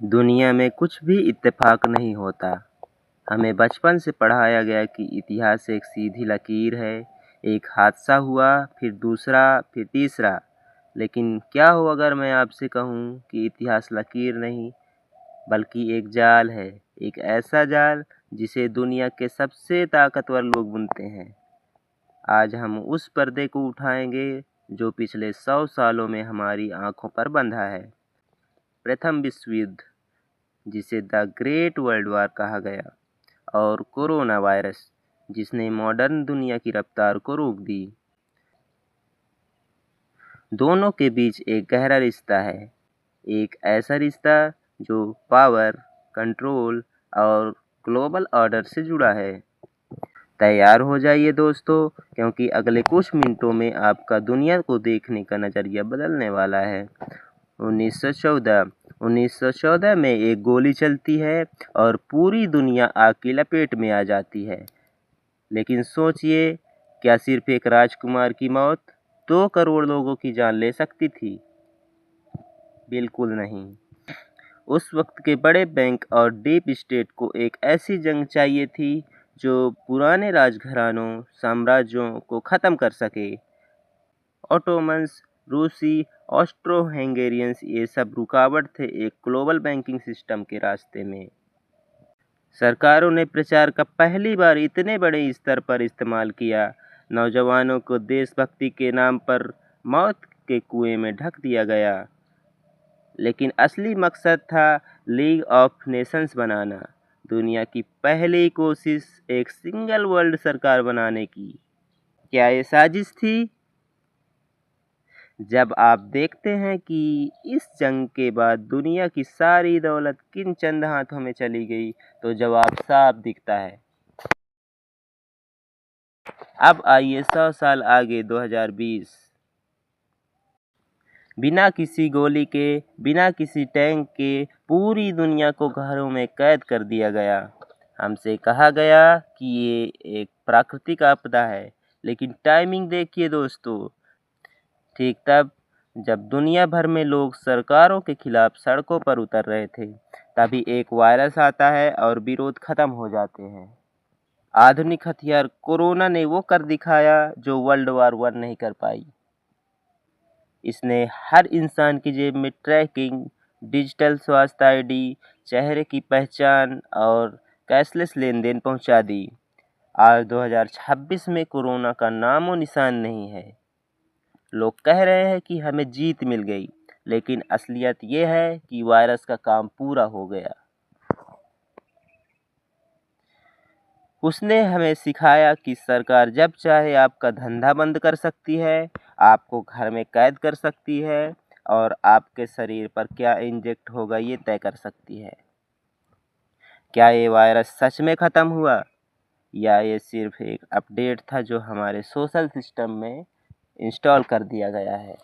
दुनिया में कुछ भी इत्तेफाक नहीं होता। हमें बचपन से पढ़ाया गया कि इतिहास एक सीधी लकीर है। एक हादसा हुआ, फिर दूसरा, फिर तीसरा। लेकिन क्या हो अगर मैं आपसे कहूँ कि इतिहास लकीर नहीं, बल्कि एक जाल है। एक ऐसा जाल जिसे दुनिया के सबसे ताकतवर लोग बुनते हैं। आज हम उस पर्दे को उठाएंगे जो पिछले 100 सालों में हमारी आंखों पर बंधा है। प्रथम विश्व युद्ध, जिसे द ग्रेट वर्ल्ड वार कहा गया, और कोरोना वायरस, जिसने मॉडर्न दुनिया की रफ्तार को रोक दी। दोनों के बीच एक गहरा रिश्ता है। एक ऐसा रिश्ता जो पावर, कंट्रोल और ग्लोबल ऑर्डर से जुड़ा है। तैयार हो जाइए दोस्तों, क्योंकि अगले कुछ मिनटों में आपका दुनिया को देखने का नज़रिया बदलने वाला है। 1914 में एक गोली चलती है और पूरी दुनिया आग की लपेट में आ जाती है। लेकिन सोचिए, क्या सिर्फ एक राजकुमार की मौत 2 करोड़ लोगों की जान ले सकती थी? बिल्कुल नहीं। उस वक्त के बड़े बैंक और डीप स्टेट को एक ऐसी जंग चाहिए थी जो पुराने राजघरानों, साम्राज्यों को ख़त्म कर सके। ऑटोमन्स, रूसी, ऑस्ट्रो हंगेरियंस, ये सब रुकावट थे एक ग्लोबल बैंकिंग सिस्टम के रास्ते में। सरकारों ने प्रचार का पहली बार इतने बड़े स्तर पर इस्तेमाल किया। नौजवानों को देशभक्ति के नाम पर मौत के कुएं में ढक दिया गया। लेकिन असली मकसद था लीग ऑफ नेशंस बनाना। दुनिया की पहली कोशिश एक सिंगल वर्ल्ड सरकार बनाने की। क्या ये साजिश थी? जब आप देखते हैं कि इस जंग के बाद दुनिया की सारी दौलत किन चंद हाथों में चली गई, तो जवाब साफ दिखता है। अब आइए 100 साल आगे, 2020। बिना किसी गोली के, बिना किसी टैंक के पूरी दुनिया को घरों में कैद कर दिया गया। हमसे कहा गया कि ये एक प्राकृतिक आपदा है, लेकिन टाइमिंग देखिए दोस्तों। ठीक तब जब दुनिया भर में लोग सरकारों के खिलाफ सड़कों पर उतर रहे थे, तभी एक वायरस आता है और विरोध खत्म हो जाते हैं। आधुनिक हथियार कोरोना ने वो कर दिखाया जो वर्ल्ड वार 1 नहीं कर पाई। इसने हर इंसान की जेब में ट्रैकिंग, डिजिटल स्वास्थ्य आईडी, चेहरे की पहचान और कैशलेस लेन-देन पहुंचा दी। आज 2026 में कोरोना का नामो निशान नहीं है। लोग कह रहे हैं कि हमें जीत मिल गई, लेकिन असलियत ये है कि वायरस का काम पूरा हो गया। उसने हमें सिखाया कि सरकार जब चाहे आपका धंधा बंद कर सकती है, आपको घर में कैद कर सकती है और आपके शरीर पर क्या इंजेक्ट होगा ये तय कर सकती है। क्या ये वायरस सच में ख़त्म हुआ, या ये सिर्फ एक अपडेट था जो हमारे सोशल सिस्टम में इंस्टॉल कर दिया गया है?